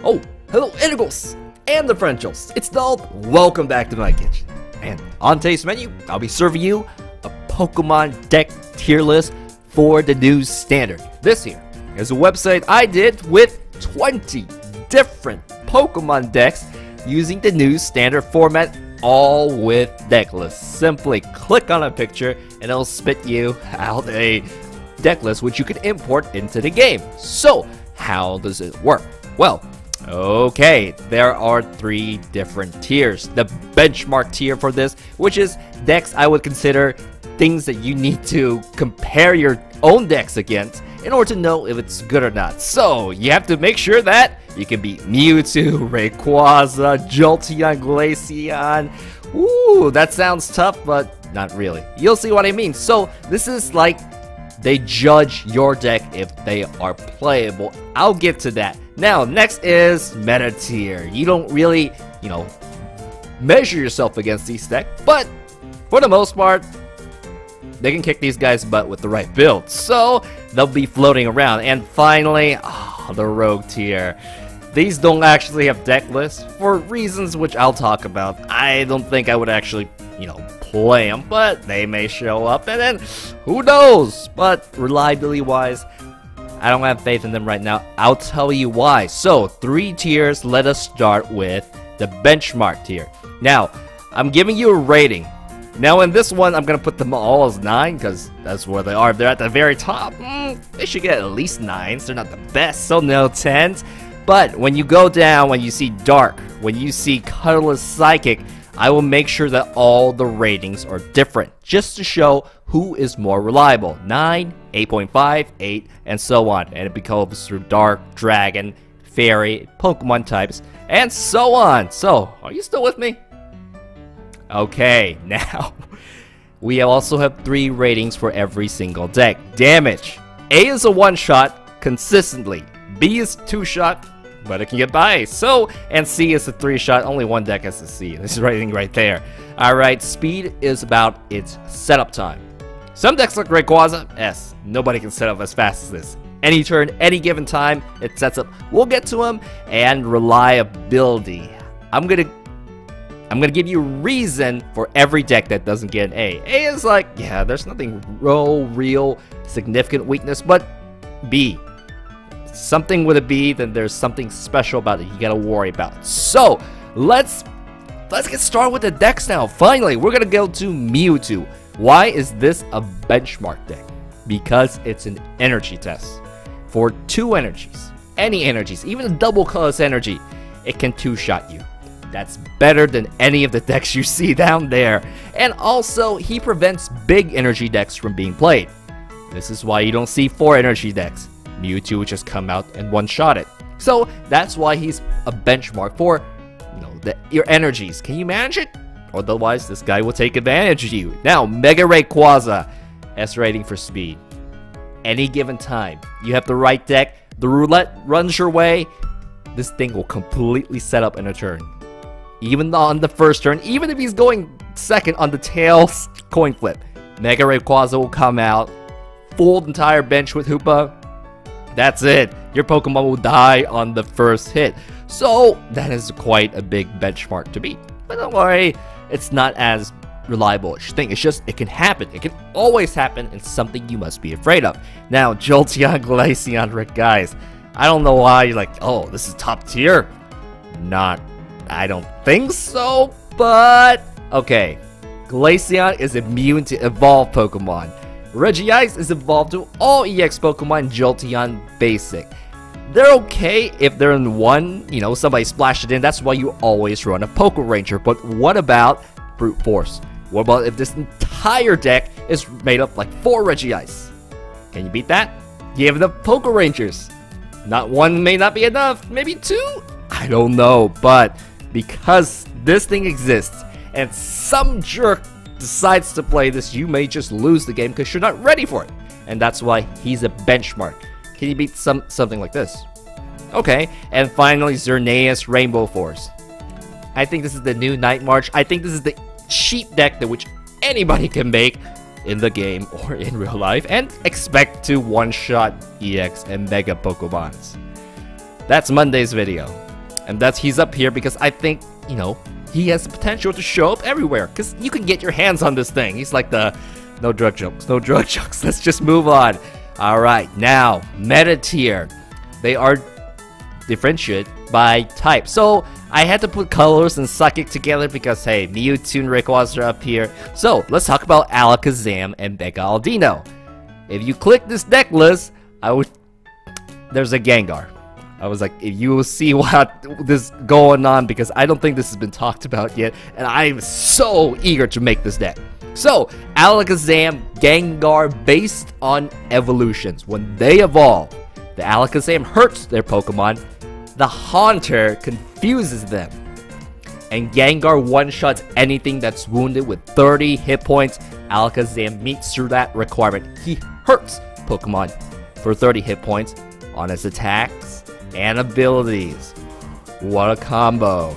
Oh, hello Integrals and the Frenchels. It's Donald. Welcome back to my kitchen. And on today's menu, I'll be serving you a Pokemon deck tier list for the new standard. This here is a website I did with 20 different Pokemon decks using the new standard format, all with deck lists. Simply click on a picture and it'll spit you out a deck list which you can import into the game. So how does it work? Well, okay, there are 3 different tiers. The benchmark tier for this, which is decks I would consider things that you need to compare your own decks against in order to know if it's good or not. So you have to make sure that you can beat Mewtwo, Rayquaza, Jolteon, Glaceon. Ooh, that sounds tough, but not really. You'll see what I mean. So this is like they judge your deck if they are playable. I'll get to that. Now, next is meta tier. You don't really, measure yourself against these decks, but for the most part, they can kick these guys' butt with the right build. So they'll be floating around. And finally, the rogue tier. These don't actually have deck lists for reasons which I'll talk about. I don't think I would actually, play them, but they may show up, and then who knows? But reliability wise, I don't have faith in them right now. I'll tell you why. So 3 tiers. Let us start with the benchmark tier. Now I'm giving you a rating. Now in this one I'm gonna put them all as 9 because that's where they are. If they're at the very top, they should get at least 9s. They're not the best, so no 10s. But when you go down, when you see Dark, when you see Colorless Psychic, I will make sure that all the ratings are different, just to show who is more reliable. 9, 8.5, 8, and so on. And it goes through Dark, Dragon, Fairy, Pokemon types, and so on. So, are you still with me? Okay, now, we also have 3 ratings for every single deck. Damage. A is a 1-shot, consistently. B is 2-shot, but it can get by. So, and C is a 3-shot. Only one deck has a C. This is rating right there. Alright, speed is about its setup time. Some decks like Rayquaza, S. Nobody can set up as fast as this. Any turn, any given time, it sets up. We'll get to them. And reliability. I'm gonna give you a reason for every deck that doesn't get an A. A is like, yeah, there's nothing real significant weakness, but B. Something with a B, then there's something special about it you gotta worry about. So let's get started with the decks now. Finally, we're gonna go to Mewtwo. Why is this a benchmark deck? Because it's an energy test. For 2 energies, any energies, even a double colorless energy, it can 2-shot you. That's better than any of the decks you see down there. And also, he prevents big energy decks from being played. This is why you don't see 4 energy decks. Mewtwo just come out and 1-shot it. So that's why he's a benchmark for, your energies. Can you manage it? Otherwise, this guy will take advantage of you. Now, Mega Rayquaza, S rating for speed. Any given time, you have the right deck, the roulette runs your way, this thing will completely set up in a turn. Even on the first turn, even if he's going second on the tails coin flip, Mega Rayquaza will come out, full entire bench with Hoopa. That's it. Your Pokemon will die on the first hit. So that is quite a big benchmark to beat. But don't worry, it's not as reliable as you think. It's just, it can happen. It can always happen, and something you must be afraid of. Now, Jolteon, Glaceon, guys, I don't know why you're like, oh, this is top tier. I don't think so, but okay. Glaceon is immune to evolved Pokemon. Regice is evolved to all EX Pokemon, Jolteon Basic. They're okay if they're in one, somebody splashed it in. That's why you always run a Poke Ranger. But what about Brute Force? What about if this entire deck is made up like 4 Regice? Can you beat that? Give the Poke Rangers. Not 1 may not be enough. Maybe 2? I don't know. But because this thing exists and some jerk decides to play this, you may just lose the game because you're not ready for it. And that's why he's a benchmark. Can you beat something like this? Okay, and finally Xerneas Rainbow Force. I think this is the new Night March. I think this is the cheap deck that which anybody can make in the game or in real life and expect to one-shot EX and Mega Pokemons. That's Monday's video. And that's he's up here because I think, you know, he has the potential to show up everywhere. Because you can get your hands on this thing. He's like the, no drug jokes, no drug jokes. Let's just move on. Alright, now, meta tier. They are differentiated by type. So, I had to put colors and Psychic together because, hey, Mewtwo and Rayquaza are up here. So, let's talk about Alakazam and Mega Aldino. If you click this deck list, there's a Gengar. I was like, if you will see what this going on, because I don't think this has been talked about yet, and I'm so eager to make this deck. So, Alakazam, Gengar, based on evolutions. When they evolve, the Alakazam hurts their Pokemon, the Haunter confuses them, and Gengar one-shots anything that's wounded with 30 hit points. Alakazam meets through that requirement. He hurts Pokemon for 30 hit points on its attacks and abilities. What a combo.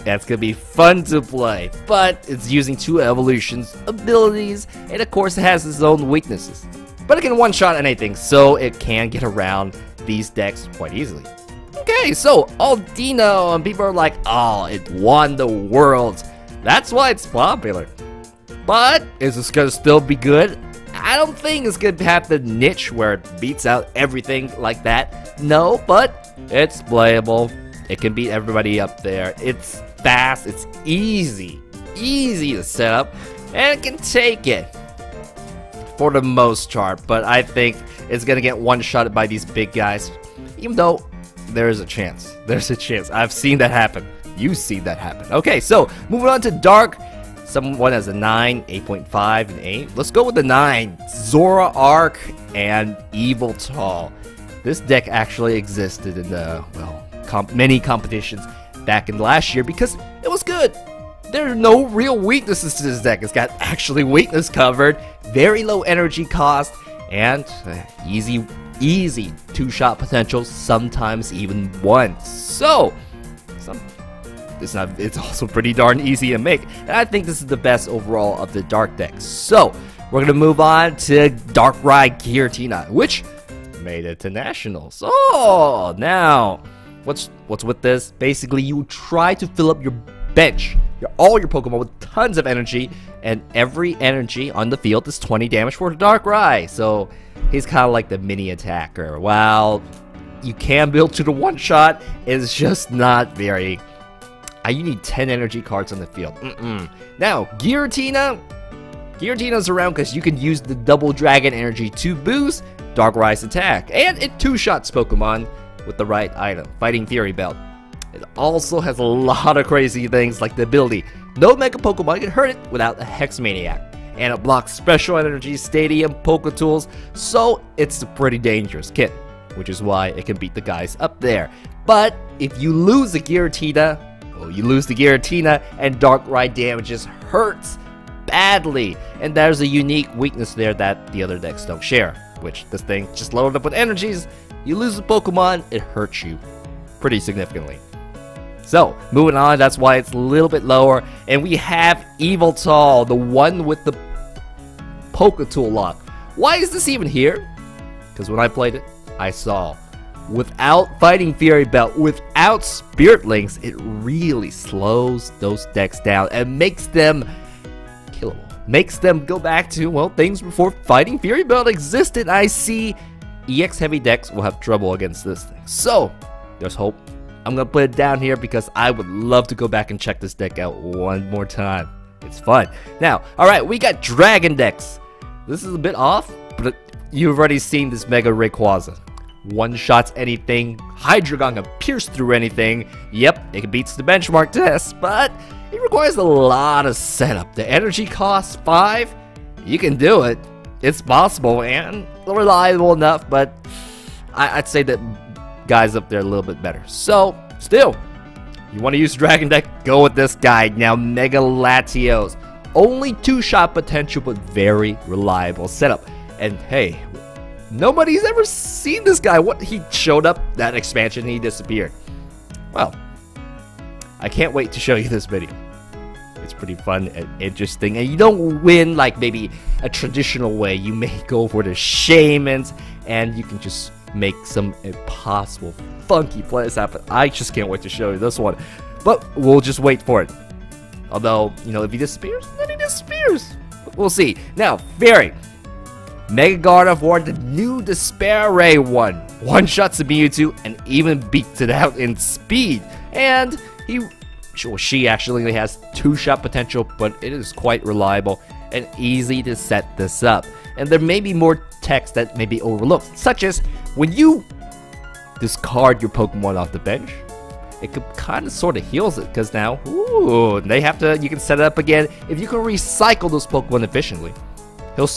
That's gonna be fun to play, but it's using 2 evolutions, abilities, and of course it has its own weaknesses. But it can one-shot anything, so it can get around these decks quite easily. Okay, so Aldino, and people are like, oh, it won the world. That's why it's popular. But is this gonna still be good? I don't think it's gonna have the niche where it beats out everything like that. No, but it's playable. It can beat everybody up there. It's fast, it's easy to set up, and it can take it for the most part. But I think it's gonna get one-shotted by these big guys, even though there is a chance. There's a chance. I've seen that happen. You've seen that happen. Okay, so moving on to Dark. Someone has a 9, 8.5, and 8. Let's go with the 9. Zoroark and Yveltal. This deck actually existed in the, well, many competitions back in last year because it was good. There are no real weaknesses to this deck. It's got actually weakness covered, very low energy cost, and easy 2-shot potential, sometimes even 1. So, it's also pretty darn easy to make, and I think this is the best overall of the Dark decks. So, we're gonna move on to Darkrai Giratina, which made it to Nationals. Oh, now, what's with this? Basically, you try to fill up your bench, all your Pokemon with tons of energy, and every energy on the field is 20 damage for the Darkrai. So, he's kind of like the mini attacker. While you can build to the one-shot, it's just not very... you need 10 energy cards on the field. Now, Giratina's around because you can use the double dragon energy to boost Darkrai's attack, and it 2-shots Pokemon with the right item, Fighting Fury Belt. It also has a lot of crazy things like the ability, no Mega Pokemon can hurt it without a Hex Maniac, and it blocks Special Energy, Stadium, Poketools, so it's a pretty dangerous kit, which is why it can beat the guys up there. But if you lose a Giratina, well, you lose the Giratina, and Darkrai damages hurts badly, and there's a unique weakness there that the other decks don't share, which this thing just loaded up with energies. You lose a Pokemon, it hurts you pretty significantly. So, moving on, that's why it's a little bit lower, and we have Yveltal, the one with the Poketool lock. Why is this even here? Because when I played it, I saw, without Fighting Fury Belt, without Spirit Links, it really slows those decks down and makes them killable. Makes them go back to, well, things before Fighting Fury Belt existed. I see EX heavy decks will have trouble against this thing. So, there's hope. I'm going to put it down here because I would love to go back and check this deck out one more time. It's fun. Now, alright, we got Dragon decks. This is a bit off, but you've already seen this Mega Rayquaza. One-shots anything, Hydreigon can pierce through anything. Yep, it beats the benchmark test, but it requires a lot of setup. The energy costs 5. You can do it. It's possible and reliable enough, but I'd say that guys up there a little bit better. So, still, you want to use Dragon deck, go with this guy. Now, Mega Latios. Only 2-shot potential, but very reliable setup. And hey, nobody's ever seen this guy. What, he showed up, that expansion, he disappeared. Well, I can't wait to show you this video. It's pretty fun and interesting, and you don't win like maybe a traditional way. You may go for the shamans, and you can just make some impossible, funky plays happen. I just can't wait to show you this one. But we'll just wait for it. Although, you know, if he disappears, then he disappears. We'll see. Now, Fairy. Mega Gardevoir for the new Despair Ray one-shots the Mewtwo and even beats it out in speed. And she actually has 2-shot potential, but it is quite reliable and easy to set this up. And there may be more text that may be overlooked, such as when you discard your Pokemon off the bench, it could kind of sort of heals it, because now, you can set it up again. If you can recycle those Pokemon efficiently,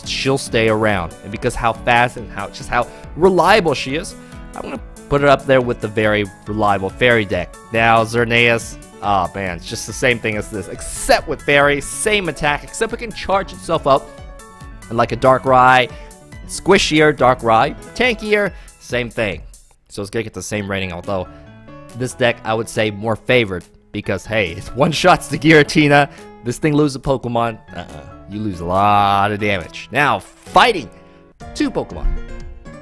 she'll stay around. And because how fast and how reliable she is, I'm gonna put her up there with the very reliable Fairy deck. Now Xerneas, oh man, it's just the same thing as this, except with Fairy, same attack, except it can charge itself up. And like a Darkrai, squishier Darkrai, tankier, same thing. So it's gonna get the same rating, although this deck I would say more favored, because hey, it's one-shots to Giratina. This thing loses a Pokemon, you lose a lot of damage. Now, fighting 2 Pokemon.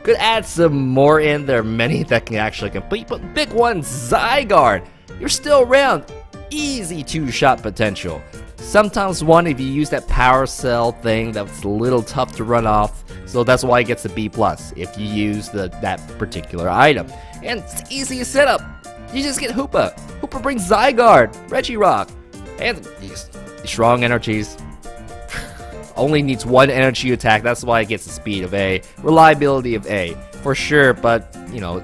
Could add some more in. There are many that can actually complete, but big one, Zygarde. You're still around. Easy 2-shot potential. Sometimes one if you use that power cell thing that's a little tough to run off. So that's why it gets a B+ if you use that particular item. And it's easy to set up. You just get Hoopa. Hoopa brings Zygarde, Regirock, and these strong energies. Only needs 1 energy attack, that's why it gets the speed of A, reliability of A, for sure, but, you know,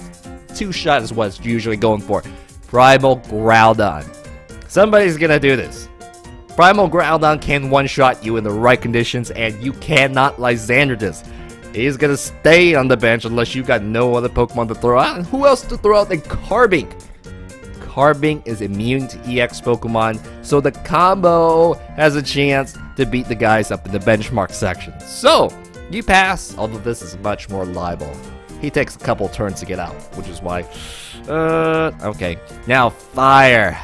2-shot is what it's usually going for. Primal Groudon. Somebody's gonna do this. Primal Groudon can one-shot you in the right conditions, and you cannot Lysander this. He's gonna stay on the bench unless you got no other Pokemon to throw out. And who else to throw out than Carbink? Carbink is immune to EX Pokemon, so the combo has a chance to beat the guys up in the benchmark section. So, you pass, although this is much more reliable. He takes a couple turns to get out, which is why... okay. Now, Fire.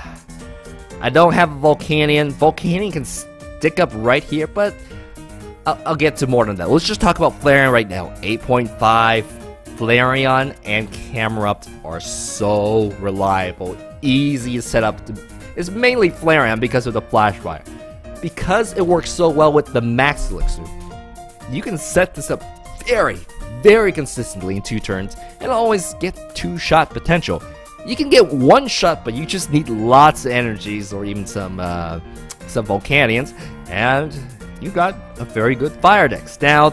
I don't have a Volcanion. Volcanion can stick up right here, but I'll get to more than that. Let's just talk about Flareon right now. 8.5. Flareon and Camerupt are so reliable. Easy to set up. It's mainly Flareon because of the Flash Fire. Because it works so well with the Max Elixir, you can set this up very, very consistently in 2 turns and always get 2-shot potential. You can get 1-shot, but you just need lots of energies or even some Volcanions, and you got a very good Fire deck. Now,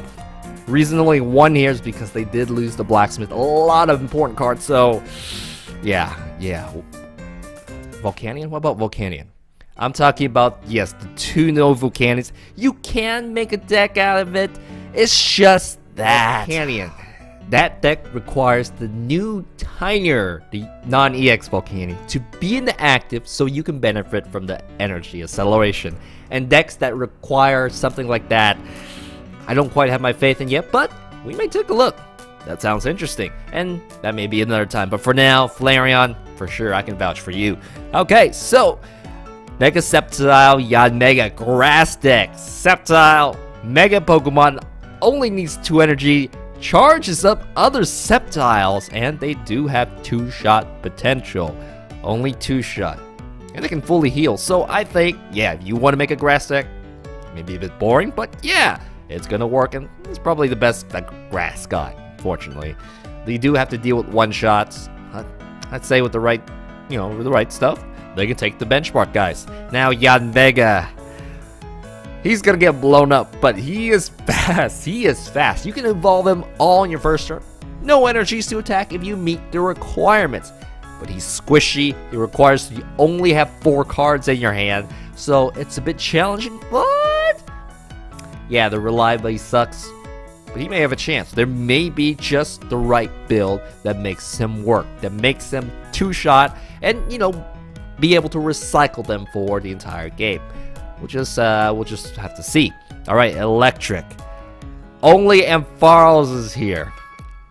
reason only 1 here is because they did lose the Blacksmith. A lot of important cards, so yeah. Volcanion? What about Volcanion? I'm talking about, yes, the 2 no Volcanions. You can make a deck out of it. It's just that Volcanion. That deck requires the new tinier, the non-EX Volcanion, to be in the active so you can benefit from the energy acceleration. And decks that require something like that, I don't quite have my faith in yet, but we may take a look. That sounds interesting, and that may be another time. But for now, Flareon, for sure, I can vouch for you. Okay, so Mega Sceptile, Yanmega, Grass deck. Sceptile, Mega Pokemon, only needs 2 energy, charges up other Sceptiles, and they do have 2-shot potential. Only 2-shot. And they can fully heal, so I think, yeah, if you want to make a Grass deck, maybe a bit boring, but yeah, it's gonna work, and it's probably the best that Grass got, fortunately. They do have to deal with 1-shots. I'd say with the right, with the right stuff, they can take the benchmark guys. Now Yanmega, he's gonna get blown up, but he is fast. He is fast. You can evolve him all in your first turn. No energies to attack if you meet the requirements. But he's squishy. He requires you only have 4 cards in your hand, so it's a bit challenging. But yeah, the reliability sucks. But he may have a chance. There may be just the right build that makes him work, that makes him 2-shot, and be able to recycle them for the entire game. We'll just have to see. All right, Electric. Only Ampharos is here.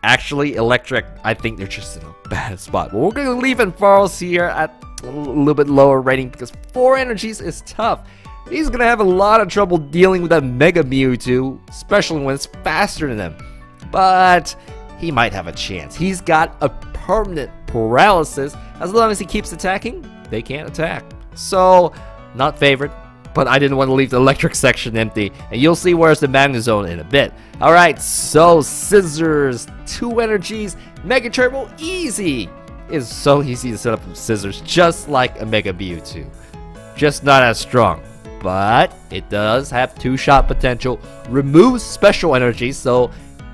Actually, Electric, I think they're just in a bad spot. But we're gonna leave Ampharos here at a little bit lower rating because 4 energies is tough. He's gonna have a lot of trouble dealing with that Mega Mewtwo, especially when it's faster than him. But he might have a chance. He's got a permanent paralysis. As long as he keeps attacking, they can't attack. So, not favorite, but I didn't want to leave the electric section empty. And you'll see where's the Magnezone in a bit. Alright, so Scissors, 2 energies, Mega Turbo, easy. It's so easy to set up with Scissors, just like a Mega Mewtwo. Just not as strong. But it does have 2-shot potential, removes special energy, so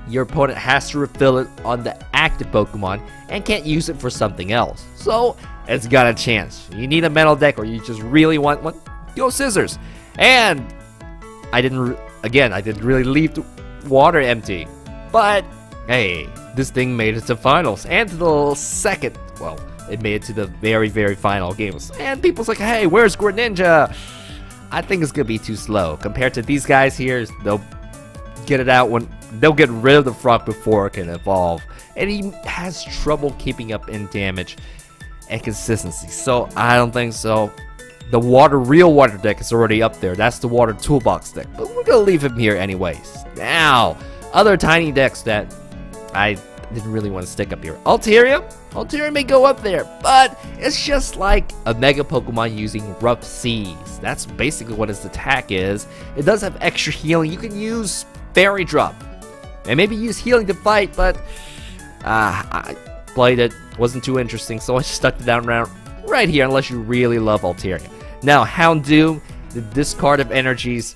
your opponent has to refill it on the active Pokemon and can't use it for something else. So it's got a chance. You need a metal deck or you just really want one, go Scissors. And I didn't really leave the water empty. But hey, this thing made it to finals and to the second, well, it made it to the very, very final games. And people's like, hey, where's Greninja? I think it's gonna be too slow compared to these guys here. They'll get it out when they'll get rid of the frog before it can evolve, and he has trouble keeping up in damage and consistency. So I don't think so. The real water deck is already up there. That's the water toolbox deck, but we're gonna leave him here anyways. Now, other tiny decks that I didn't really want to stick up here. Altaria may go up there, but it's just like a Mega Pokemon using Rough Seas. That's basically what its attack is. It does have extra healing. You can use Fairy Drop and maybe use healing to fight, but I played it, wasn't too interesting, so I just stuck it down around right here unless you really love Altaria. Now, Houndoom, the discard of energies.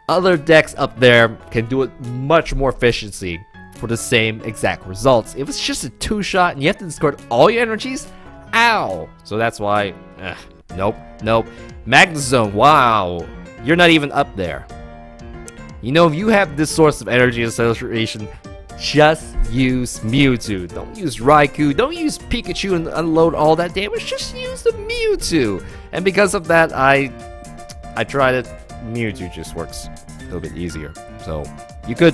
Other decks up there can do it much more efficiency for the same exact results. If it's just a 2-shot and you have to discard all your energies, ow! So that's why, nope. Magnezone, wow, you're not even up there. You know, if you have this source of energy acceleration, just use Mewtwo. Don't use Raikou, don't use Pikachu and unload all that damage, just use the Mewtwo. And because of that, I tried it, Mewtwo just works a little bit easier. So, you could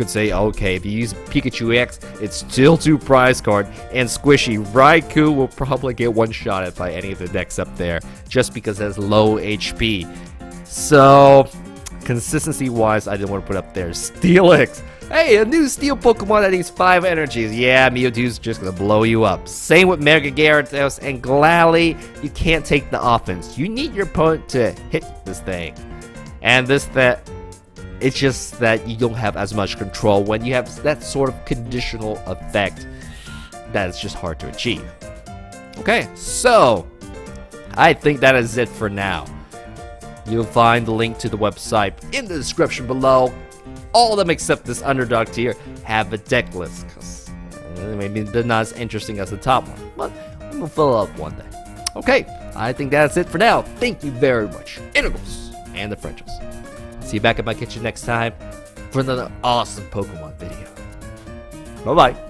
say, okay, if you use Pikachu X, it's still 2 prize card and squishy. Raikou will probably get one-shotted by any of the decks up there just because it has low HP. So, consistency-wise, I didn't want to put up there. Steelix! Hey, a new Steel Pokemon that needs 5 energies. Yeah, Mewtwo's just gonna blow you up. Same with Mega Gyarados, and gladly, you can't take the offense. You need your opponent to hit this thing. And it's just that you don't have as much control when you have that sort of conditional effect that is just hard to achieve. Okay, so I think that is it for now. You'll find the link to the website in the description below. All of them except this underdog tier have a deck list, because maybe they're not as interesting as the top one, but we'll fill up one day. Okay, I think that's it for now. Thank you very much, Integrals and the Frenchels. See you back at my kitchen next time for another awesome Pokemon video. Bye-bye.